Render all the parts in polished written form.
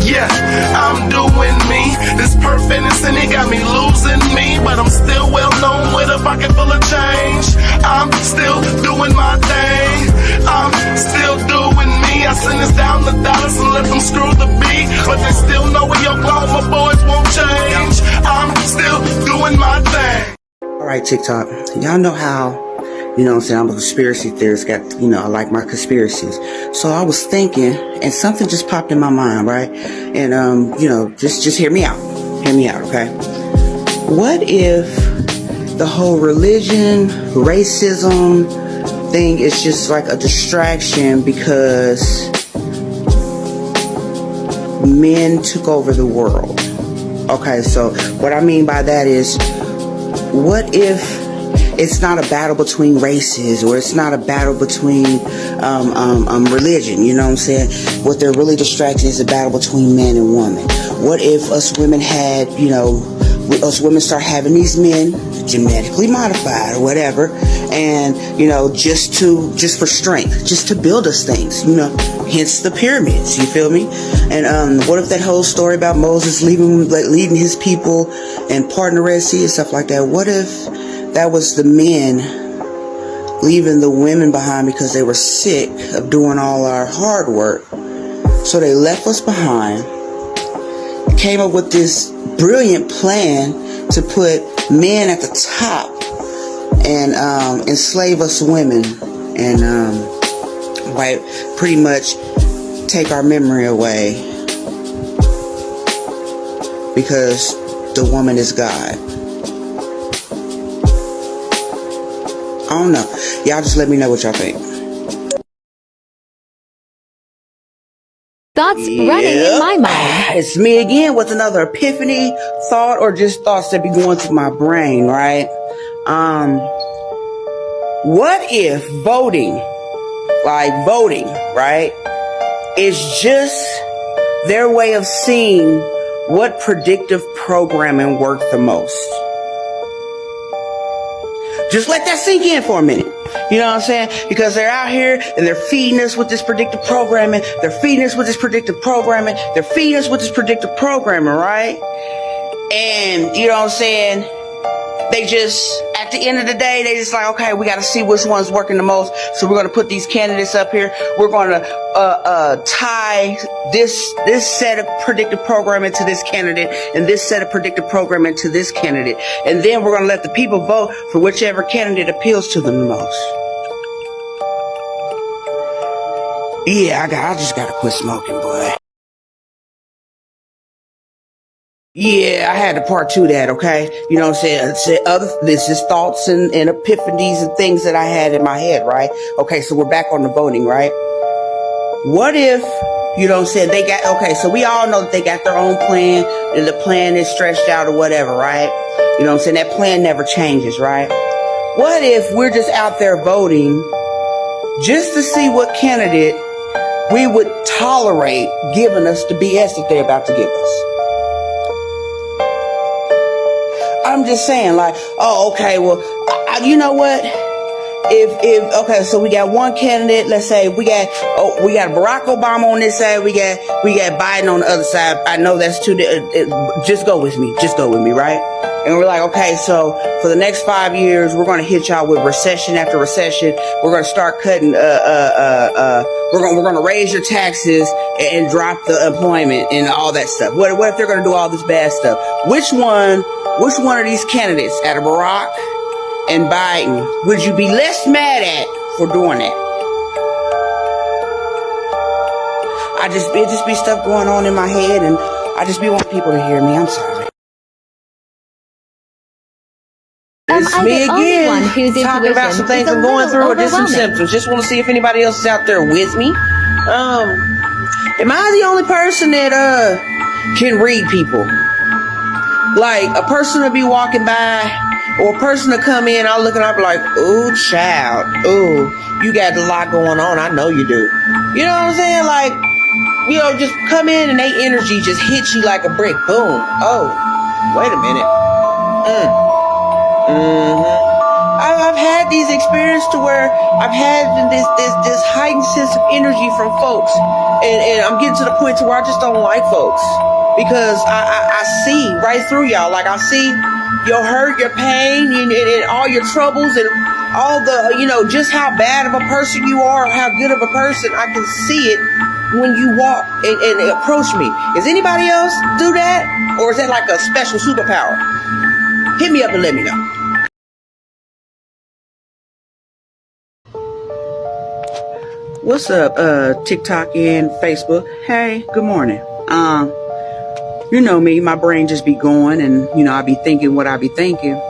Yeah, I'm doing me. This perfectness and it got me losing me, but I'm still well known with a pocket full of change. I'm still doing my thing. I'm still doing me. I send this down the dollars and let them screw the beat, but they still know we Oklahoma boys won't change. I'm still doing my thing. Alright, TikTok, y'all know how, you know what I'm saying, I'm a conspiracy theorist, I like my conspiracies. So I was thinking, and something just popped in my mind, right? And, just hear me out. Hear me out, okay? What if the whole religion, racism thing is just like a distraction because men took over the world? Okay, so what I mean by that is, what if it's not a battle between races, or it's not a battle between religion, you know what I'm saying? What they're really distracting is a battle between man and woman. What if us women had, us women start having these men genetically modified or whatever, and just for strength, just to build us things, hence the pyramids, you feel me? And what if that whole story about Moses leading his people and parting the Red Sea and stuff like that? What if that was the men leaving the women behind because they were sick of doing all our hard work? So they left us behind, came up with this brilliant plan to put men at the top and enslave us women, and pretty much take our memory away because the woman is God. I don't know. Y'all just let me know what y'all think. Thoughts running in my mind. It's me again with another epiphany, thought, or just thoughts that be going through my brain, right? What if voting, right, is just their way of seeing what predictive programming worked the most? Just let that sink in for a minute. You know what I'm saying? Because they're out here and they're feeding us with this predictive programming. They're feeding us with this predictive programming. They're feeding us with this predictive programming, right? And, you know what I'm saying? They just, at the end of the day, they just like, okay, we got to see which one's working the most. So we're going to put these candidates up here. We're going to tie this set of predictive programming to this candidate, and this set of predictive programming to this candidate. And then we're going to let the people vote for whichever candidate appeals to them the most. Yeah, I just got to quit smoking, boy. Yeah, I had to part two of that, okay? You know what I'm saying? This is thoughts and epiphanies and things that I had in my head, right? Okay, so we're back on the voting, right? What if, you know what I'm saying, so we all know that they got their own plan, and the plan is stretched out or whatever, right? You know what I'm saying? That plan never changes, right? What if we're just out there voting just to see what candidate we would tolerate giving us the BS that they're about to give us? I'm just saying, like, oh, okay, well, you know what? Okay, so we got one candidate. Let's say we got Barack Obama on this side. We got Biden on the other side. I know that's just go with me. Just go with me, right? And we're like, okay, so for the next 5 years, we're going to hit y'all with recession after recession. We're going to start cutting, we're going to raise your taxes and drop the employment and all that stuff. What if they're going to do all this bad stuff? Which one of these candidates, out of Barack and Biden, would you be less mad at for doing that? It just be stuff going on in my head, and I just be wanting people to hear me. I'm sorry. It's me again, talking about some things I'm going through, or just some symptoms. Just want to see if anybody else is out there with me. Am I the only person that can read people? Like, a person will be walking by, or a person to come in, I'll look and I'll be like, ooh, child, ooh, you got a lot going on. I know you do. You know what I'm saying? Like, just come in and they energy just hit you like a brick. Boom. Oh, wait a minute. I've had had these experiences to where I've had this heightened sense of energy from folks, and I'm getting to the point to where I just don't like folks because I see right through y'all. Like I see your hurt, your pain, and all your troubles, and all the, just how bad of a person you are, how good of a person. I can see it when you walk and approach me. Does anybody else do that? Or is that like a special superpower? Hit me up and let me know. What's up, TikTok and Facebook? Hey, good morning. You know me, my brain just be going, and I be thinking what I be thinking.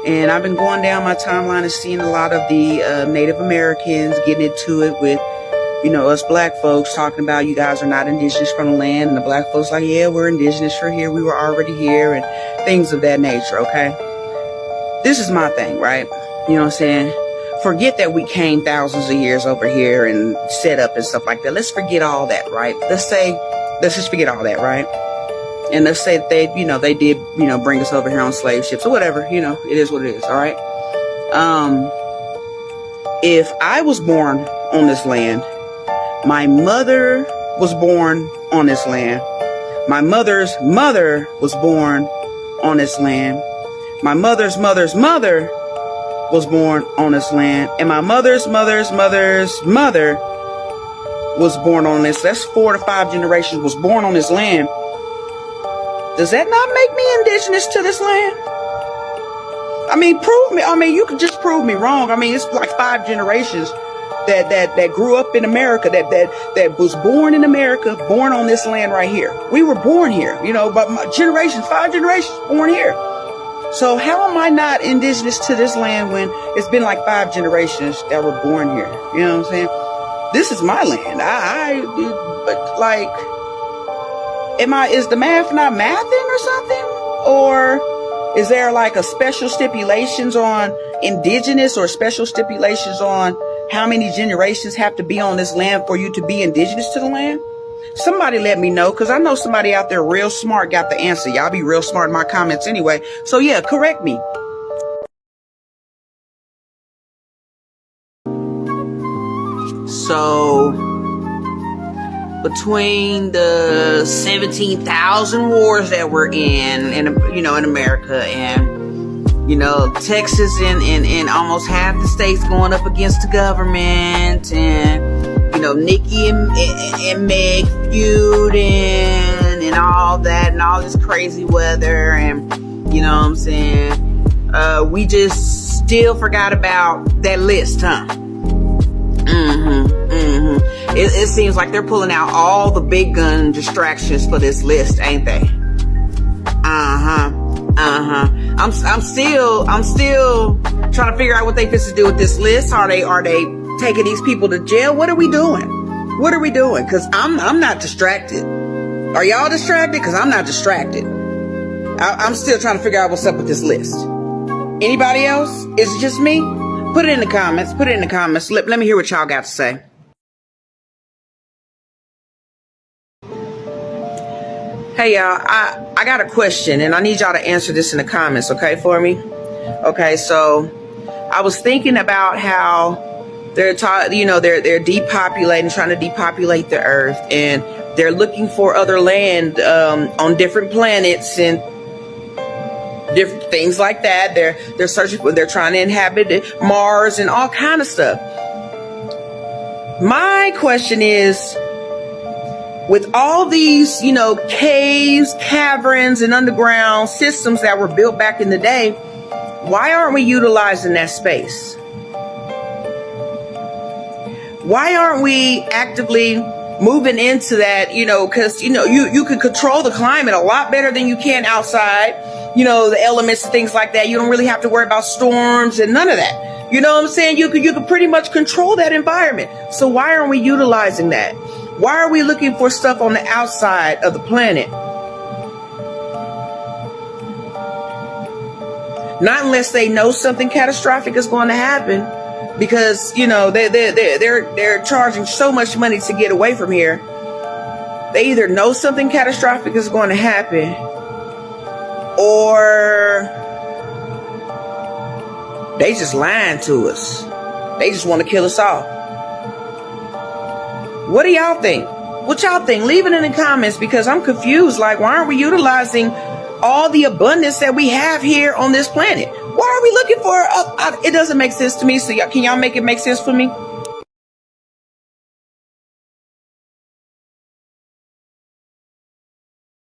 And I've been going down my timeline and seeing a lot of the Native Americans getting into it with, us black folks talking about you guys are not indigenous from the land. And the black folks like, yeah, we're indigenous for here. We were already here, and things of that nature, okay? This is my thing, right? You know what I'm saying? Forget that we came thousands of years over here and set up and stuff like that. Let's forget all that, right? Let's just forget all that, right? And let's say that they did, bring us over here on slave ships or whatever, it is what it is, all right? If I was born on this land, my mother was born on this land, my mother's mother was born on this land, my mother's mother's mother was born on this land, and my mother's mother's mother's mother was born on this. That's 4 to 5 generations was born on this land. Does that not make me indigenous to this land? Prove me. You can just prove me wrong. It's like 5 generations that grew up in America, that was born in America, born on this land right here. We were born here, but 5 generations born here. So how am I not indigenous to this land when it's been like 5 generations that were born here? You know what I'm saying? This is my land. Is the math not mathing or something? Or is there like a special stipulations on indigenous, or special stipulations on how many generations have to be on this land for you to be indigenous to the land? Somebody let me know, because I know somebody out there real smart got the answer. Y'all be real smart in my comments anyway. So yeah, correct me. So between the 17,000 wars that we're in America, and Texas and almost half the states going up against the government, and Nikki and Meg feuding and all that, and all this crazy weather, and what I'm saying, we just still forgot about that list, huh? It seems like they're pulling out all the big gun distractions for this list, ain't they? I'm still trying to figure out what they fit to do with this list. Are they taking these people to jail? What are we doing? Because I'm not distracted. Are y'all distracted? Because I'm not distracted. I'm still trying to figure out what's up with this list. Anybody else? Is it just me? Put it in the comments. Let me hear what y'all got to say. Hey y'all, I got a question, and I need y'all to answer this in the comments, okay, for me? Okay, so I was thinking about how they're depopulating, trying to depopulate the earth, and they're looking for other land on different planets and different things like that. They're searching for, they're trying to inhabit Mars and all kind of stuff. My question is, with all these, caves, caverns, and underground systems that were built back in the day, why aren't we utilizing that space? Why aren't we actively moving into that, because, you can control the climate a lot better than you can outside, the elements and things like that. You don't really have to worry about storms and none of that. You know what I'm saying? You could pretty much control that environment. So why aren't we utilizing that? Why are we looking for stuff on the outside of the planet? Not unless they know something catastrophic is going to happen, because they're charging so much money to get away from here. They either know something catastrophic is going to happen, or They just lying to us. They just want to kill us all. What do y'all think? What y'all think? Leave it in the comments, because I'm confused. Like, why aren't we utilizing all the abundance that we have here on this planet? Why are we looking for? It doesn't make sense to me. So can y'all make it make sense for me?